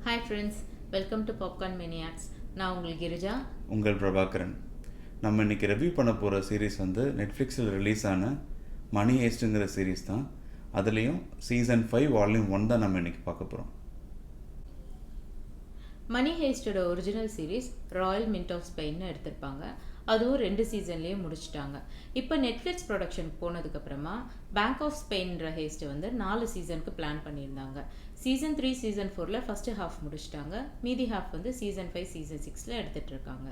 Hi friends, welcome to popcorn maniacs. நான் உங்கள் கிரிஜா. உங்கள் பிரபாகரன். நம்ம இன்றைக்கி ரிவ்யூ பண்ண போகிற சீரீஸ் வந்து நெட்ஃப்ளிக்ஸில் ரிலீஸ் ஆன மணி ஹேஸ்ட்டுங்கிற சீரீஸ் தான். அதுலேயும் சீசன் 5 வால்யூம் 1 தான் நம்ம இன்றைக்கி பார்க்க போகிறோம். மணி ஹேஸ்டோட original series royal mint of ஸ்பெயின்னு எடுத்திருப்பாங்க. அதுவும் 2 சீசன்லேயே முடிச்சிட்டாங்க. இப்போ நெட்ஃப்ளிக்ஸ் ப்ரொடக்ஷனுக்கு போனதுக்கப்புறமா பேங்க் ஆஃப் ஸ்பெயின்ற ஹேஸ்ட்டை வந்து 4 சீசனுக்கு பிளான் பண்ணியிருந்தாங்க. சீசன் 3 சீசன் 4 ஃபஸ்ட்டு ஹாஃப் முடிச்சிட்டாங்க. மீதி ஹாஃப் வந்து சீசன் 5 சீசன் 6 எடுத்துகிட்டு இருக்காங்க.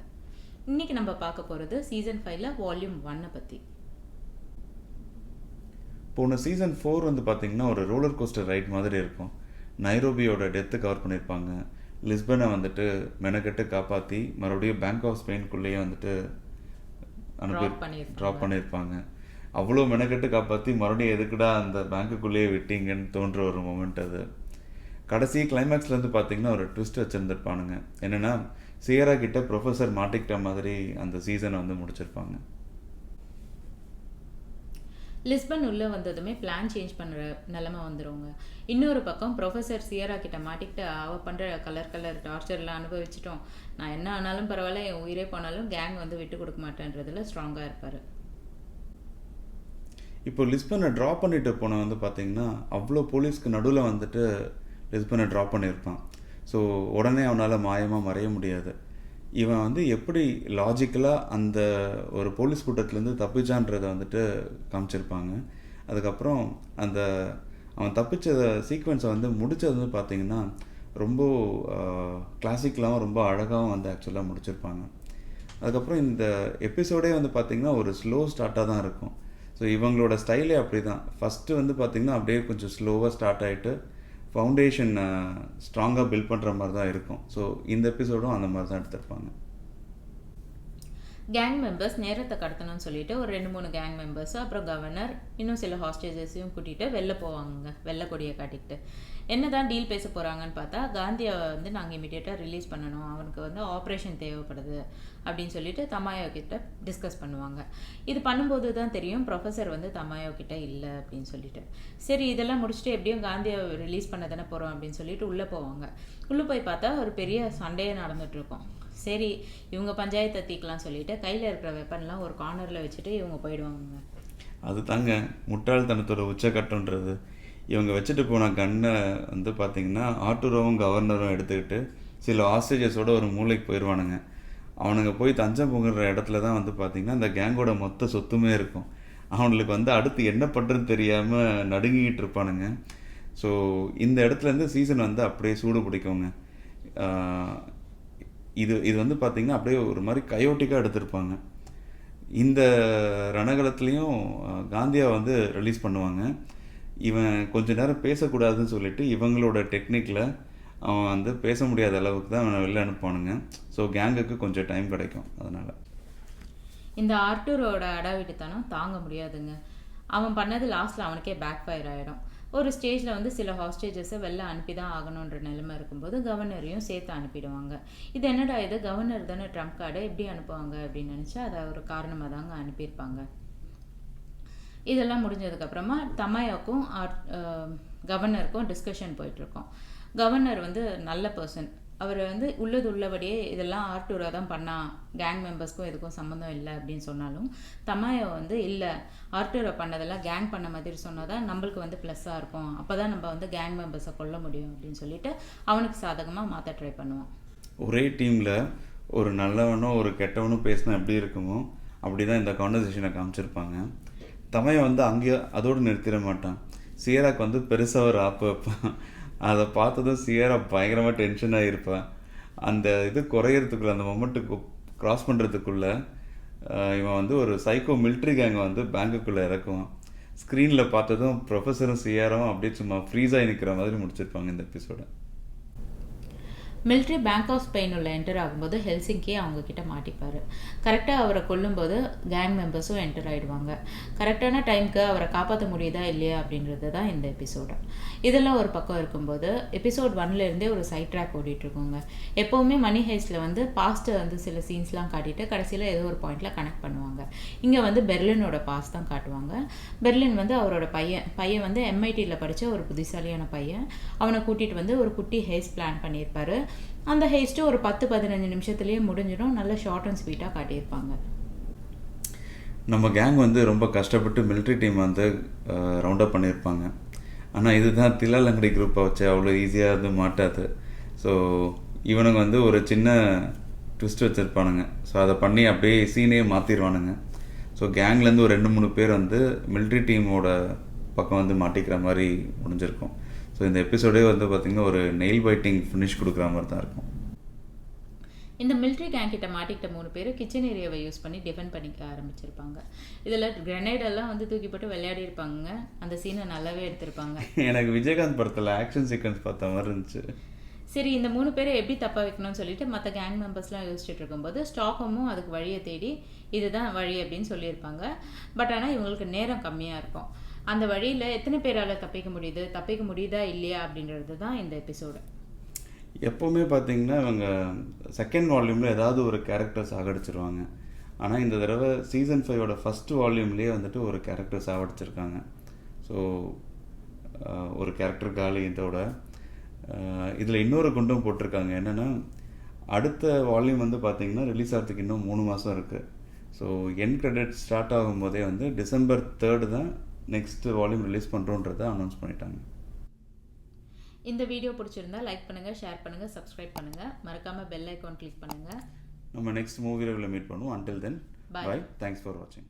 இன்றைக்கி நம்ம பார்க்க போகிறது சீசன் 5 வால்யூம் 1 பற்றி. போன சீசன் 4 வந்து பார்த்திங்கன்னா ஒரு ரோலர் கோஸ்டர் ரைட் மாதிரி இருக்கும். நைரோபியோட டெத்து கவர் பண்ணியிருப்பாங்க. லிஸ்பனை வந்துட்டு மெனக்கெட்டு காப்பாற்றி மறுபடியும் பேங்க் ஆஃப் ஸ்பெயின்குள்ளேயே வந்துட்டு ட்ராப் பண்ணியிருப்பாங்க. அவ்வளோ மெனக்கெட்டு காப்பாற்றி மறுபடியும் எதுக்குடா அந்த பேங்க்குள்ளேயே விட்டீங்கன்னு தோன்ற ஒரு மொமெண்ட் அது. கடைசி கிளைமேக்ஸ்லேருந்து பார்த்தீங்கன்னா ஒரு ட்விஸ்ட் வச்சுருந்துருப்பானுங்க. என்னென்னா சியரா கிட்ட ப்ரொஃபஸர் மாட்டிக்கிட்ட மாதிரி அந்த சீசனை வந்து முடிச்சிருப்பாங்க. லிஸ்பன் உள்ளே வந்ததுமே பிளான் சேஞ்ச் பண்ணுற நிலமை வந்துடுங்க. இன்னொரு பக்கம் ப்ரொஃபஸர் சியரா கிட்ட மாட்டிக்கிட்டு அவள் பண்ணுற கலர் டார்ச்சர்லாம் அனுபவிச்சிட்டோம், நான் என்ன ஆனாலும் பரவாயில்ல, என் உயிரே போனாலும் கேங் வந்து விட்டு கொடுக்க மாட்டேன்றதுல ஸ்ட்ராங்காக இருப்பார். இப்போ லிஸ்பனை ட்ராப் பண்ணிட்டு போன வந்து பார்த்தீங்கன்னா அவ்வளோ போலீஸ்க்கு நடுவில் வந்துட்டு லிஸ்பனை ட்ராப் பண்ணியிருப்பான். ஸோ உடனே அவனால் மாயமாக மறைய முடியாது. இவன் வந்து எப்படி லாஜிக்கலாக அந்த ஒரு போலீஸ் கூட்டத்துலேருந்து தப்பிச்சான்றதை வந்துட்டு காமிச்சிருப்பாங்க. அதுக்கப்புறம் அந்த அவன் தப்பிச்ச சீக்வன்ஸை வந்து முடித்தது வந்து பார்த்திங்கன்னா ரொம்ப கிளாசிக்கலாகவும் ரொம்ப அழகாகவும் வந்து ஆக்சுவலாக முடிச்சிருப்பாங்க. அதுக்கப்புறம் இந்த எபிசோடே வந்து பார்த்திங்கன்னா ஒரு ஸ்லோ ஸ்டார்ட்டாக தான் இருக்கும். ஸோ இவங்களோட ஸ்டைலே அப்படி தான். ஃபஸ்ட்டு வந்து பார்த்திங்கன்னா அப்படியே கொஞ்சம் ஸ்லோவாக ஸ்டார்ட் ஆகிட்டு ஃபவுண்டேஷன் ஸ்ட்ராங்காக பில்ட் பண்ணுற மாதிரி தான் இருக்கும். ஸோ இந்த எபிசோடும் அந்த மாதிரி தான் எடுத்திருப்பாங்க. கேங் மெம்பர்ஸ் நேரத்தை கடத்தணும்னு சொல்லிட்டு ஒரு 2-3 கேங் மெம்பர்ஸ், அப்புறம் கவர்னர், இன்னும் சில ஹாஸ்டேஜஸையும் கூட்டிகிட்டு வெளில போவாங்க. வெள்ளை கொடியை காட்டிக்கிட்டு என்ன தான் டீல் பேச போகிறாங்கன்னு பார்த்தா, காந்தியை வந்து நாங்கள் இமீடியட்டாக ரிலீஸ் பண்ணணும், அவனுக்கு வந்து ஆப்ரேஷன் தேவைப்படுது அப்படின்னு சொல்லிட்டு தமாயோ கிட்ட டிஸ்கஸ் பண்ணுவாங்க. இது பண்ணும்போது தான் தெரியும் ப்ரொஃபஸர் வந்து தமாயோ கிட்ட இல்லை அப்படின்னு சொல்லிட்டு. சரி, இதெல்லாம் முடிச்சுட்டு எப்படியும் காந்தியை ரிலீஸ் பண்ண தானே போகிறோம் அப்படின்னு சொல்லிட்டு உள்ளே போவாங்க. உள்ளே போய் பார்த்தா ஒரு பெரிய சண்டையே நடந்துகிட்ருக்கோம். சரி, இவங்க பஞ்சாயத்தை தீக்கலாம் சொல்லிட்டு கையில் இருக்கிற வெப்பன்லாம் ஒரு கார்னரில் வச்சுட்டு இவங்க போயிடுவாங்க. அது தாங்க முட்டாள்தனத்தோட உச்சக்கட்டன்றது. இவங்க வச்சுட்டு போன கன்னை வந்து பார்த்திங்கன்னா ஆட்டூரோவும் கவர்னரும் எடுத்துக்கிட்டு சில ஆஸ்ட்ரேஜஸோட ஒரு மூளைக்கு போயிடுவானுங்க. அவனுங்க போய் தஞ்சம் புகுற இடத்துல தான் வந்து பார்த்திங்கன்னா இந்த கேங்கோட மொத்த சொத்துமே இருக்கும். அவனுக்கு வந்து அடுத்து என்ன பண்ணுறதுன்னு தெரியாமல் நடுங்கிக்கிட்டு இருப்பானுங்க. ஸோ இந்த இடத்துலேருந்து சீசன் வந்து அப்படியே சூடு பிடிக்குங்க. இது வந்து பார்த்திங்கன்னா அப்படியே ஒரு மாதிரி கயோட்டிக்காக எடுத்திருப்பாங்க. இந்த ரணகலத்துலேயும் காந்தியா வந்து ரிலீஸ் பண்ணுவாங்க. இவன் கொஞ்ச நேரம் பேசக்கூடாதுன்னு சொல்லிட்டு இவங்களோட டெக்னிக்கில் அவன் வந்து பேச முடியாத அளவுக்கு தான் அவனை வெளில அனுப்புவானுங்க. ஸோ கேங்குக்கு கொஞ்சம் டைம் கிடைக்கும். அதனால் இந்த ஆர்டூரோட அடாவிட்டுத்தனம் தாங்க முடியாதுங்க. அவன் பண்ணது லாஸ்ட்டில் அவனுக்கே பேக் ஃபயர் ஆகிடும். ஒரு ஸ்டேஜில் வந்து சில ஹாஸ்டேஜஸை வெளில அனுப்பி தான் ஆகணுன்ற நிலைமை இருக்கும்போது கவர்னரையும் சேர்த்து அனுப்பிடுவாங்க. இது என்னடா இது, கவர்னர் தானே ட்ரம்ப் கார்டை எப்படி அனுப்புவாங்க அப்படின்னு நினச்சா அதை ஒரு காரணமாக தாங்க அனுப்பியிருப்பாங்க. இதெல்லாம் முடிஞ்சதுக்கப்புறமா தமாயோக்கும் கவர்னருக்கும் டிஸ்கஷன் போயிட்டுருக்கோம். கவர்னர் வந்து நல்ல பர்சன். அவர் வந்து உள்ளபடியே இதெல்லாம் ஆர்டூராக தான் பண்ணால், கேங் மெம்பர்ஸ்க்கும் இதுக்கும் சம்மந்தம் இல்லை அப்படின்னு சொன்னாலும் தமாயோ வந்து இல்லை, ஆர்டூரை பண்ணதெல்லாம் கேங் பண்ண மாதிரி சொன்னால் தான் நம்மளுக்கு வந்து ப்ளஸ்ஸாக இருக்கும், அப்போ தான் நம்ம வந்து கேங் மெம்பர்ஸை கொல்ல முடியும் அப்படின்னு சொல்லிட்டு அவனுக்கு சாதகமாக மாற்ற ட்ரை பண்ணுவான். ஒரே டீமில் ஒரு நல்லவனோ ஒரு கெட்டவனும் பேசினா எப்படி இருக்குமோ அப்படி தான் இந்த கான்வர்சேஷனை காமிச்சிருப்பாங்க. தமையை வந்து அங்கேயே அதோடு நிறுத்திட மாட்டான். சியராக்கு வந்து பெருசாக ஒரு ஆப்பு வைப்பான். அதை பார்த்ததும் சியரா பயங்கரமாக டென்ஷன் ஆகியிருப்பான். அந்த இது குறையிறதுக்குள்ளே, அந்த மொமெண்ட்டுக்கு க்ராஸ் பண்ணுறதுக்குள்ளே இவன் வந்து ஒரு சைக்கோ மிலிட்ரி கேங்கை வந்து பேங்குக்குள்ளே இறக்குவான். ஸ்க்ரீனில் பார்த்ததும் ப்ரொஃபஸரும் சியரும் அப்படியே சும்மா ஃப்ரீஸ் ஆகி நிற்கிற மாதிரி முடிச்சிருப்பாங்க இந்த எபிசோட. மிலிட்ரி பேங்க் ஆஃப் ஸ்பெயின் உள்ள என்டர் ஆகும்போது ஹெல்சிங்கி அவங்க கிட்ட மாட்டிப்பார். கரெக்டாக அவரை கொல்லும்போது கேங் மெம்பர்ஸும் என்டர் ஆகிடுவாங்க. கரெக்டான டைமுக்கு அவரை காப்பாற்ற முடியுதா இல்லையா அப்படின்றது தான் இந்த எபிசோடு. இதெல்லாம் ஒரு பக்கம் இருக்கும்போது எபிசோட் 1லேருந்தே ஒரு சைட் ட்ராக் ஓடிட்டுருக்கோங்க. எப்போவுமே மணி ஹெய்ஸ்டில் வந்து பாஸ்ட்டை வந்து சில சீன்ஸ்லாம் காட்டிட்டு கடைசியில் ஏதோ ஒரு பாயிண்டில் கனெக்ட் பண்ணுவாங்க. இங்கே வந்து பெர்லினோட பாஸ்ட் தான் காட்டுவாங்க. பெர்லின் வந்து அவரோட பையன் வந்து MITயில் படித்த ஒரு புத்திசாலியான பையன். அவனை கூட்டிகிட்டு வந்து ஒரு குட்டி ஹெய்ஸ்ட் பிளான் பண்ணியிருப்பாரு. அந்த ஹெய்ஸ்ட்டு ஒரு 10-15 நிமிஷத்துலேயே முடிஞ்சிடும். நல்ல ஷார்ட் அண்ட் ஸ்வீட்டாக காட்டியிருப்பாங்க. நம்ம கேங் வந்து ரொம்ப கஷ்டப்பட்டு மிலிட்ரி டீம் வந்து ரவுண்ட் அப் பண்ணியிருப்பாங்க. ஆனால் இதுதான் தில்லாலங்கடி குரூப்பை வச்சு அவ்வளோ ஈஸியாக வந்து மாட்டாது. ஸோ இவனுங்க வந்து ஒரு சின்ன ட்விஸ்ட் வச்சுருப்பானுங்க. ஸோ அதை பண்ணி அப்படியே சீனே மாற்றிடுவானுங்க. ஸோ கேங்லேருந்து ஒரு 2-3 பேர் வந்து மிலிட்ரி டீமோட பக்கம் வந்து மாட்டிக்கிற மாதிரி முடிஞ்சிருக்கும். ஸோ இந்த எபிசோடே வந்து பார்த்திங்கன்னா ஒரு நெயில் பைட்டிங் ஃபினிஷ் கொடுக்குற மாதிரி தான் இருக்கும். இந்த மிலிட்ரி கேங் கிட்ட மாட்டிக்கிட்ட 3 பேர் கிச்சன் ஏரியாவை யூஸ் பண்ணி டிஃபெண்ட் பண்ணிக்க ஆரம்பிச்சிருப்பாங்க. இதில் கிரனேடெல்லாம் வந்து தூக்கி போட்டு விளையாடி இருப்பாங்க. அந்த சீனை நல்லாவே எடுத்திருப்பாங்க. எனக்கு விஜயகாந்த் படத்தில் ஆக்ஷன் சீக்வன்ஸ் பார்த்த மாதிரி இருந்துச்சு. சரி, இந்த 3 பேரை எப்படி தப்பா வைக்கணும்னு சொல்லிட்டு மற்ற கேங் மெம்பர்ஸ்லாம் யோசிச்சுட்டு இருக்கும்போது ஸ்டாக்ஹோமும் அதுக்கு வழியை தேடி இதுதான் வழி அப்படின்னு சொல்லியிருப்பாங்க. பட் ஆனால் இவங்களுக்கு நேரம் கம்மியாக இருக்கும். அந்த வழியில் எத்தனை பேரால் தப்பிக்க முடியுதா இல்லையா அப்படின்றது தான் இந்த எபிசோடு. எப்போவுமே பார்த்தீங்கன்னா இவங்க செகண்ட் வால்யூமில் ஏதாவது ஒரு கேரக்டர் சாகடிச்சிருவாங்க. ஆனால் இந்த தடவை சீசன் 5ஓட ஃபஸ்ட்டு வால்யூம்லேயே வந்துட்டு ஒரு கேரக்டர் சாகடிச்சிருக்காங்க. ஸோ ஒரு கேரக்டர் காலி. இதோட இதில் இன்னொரு குண்டும் போட்டிருக்காங்க. என்னென்னா அடுத்த வால்யூம் வந்து பார்த்திங்கன்னா ரிலீஸ் ஆகிறதுக்கு இன்னும் 3 மாதம் இருக்குது. ஸோ எண்ட் கிரெடிட் ஸ்டார்ட் ஆகும்போதே வந்து December 3 தான் நெக்ஸ்ட்டு வால்யூம் ரிலீஸ் பண்ணுறோன்றதை அனௌன்ஸ் பண்ணிட்டாங்க. இந்த வீடியோ பிடிச்சிருந்தா லைக் பண்ணுங்கள், ஷேர் பண்ணுங்கள், சப்ஸ்கிரைப் பண்ணுங்கள். மறக்காமல் பெல் ஐக்கான் கிளிக் பண்ணுங்கள். நம்ம நெக்ஸ்ட் மூவி ரிவ்யூவில் மீட் பண்ணுவோம். Until then bye. Thanks for வாட்சிங்.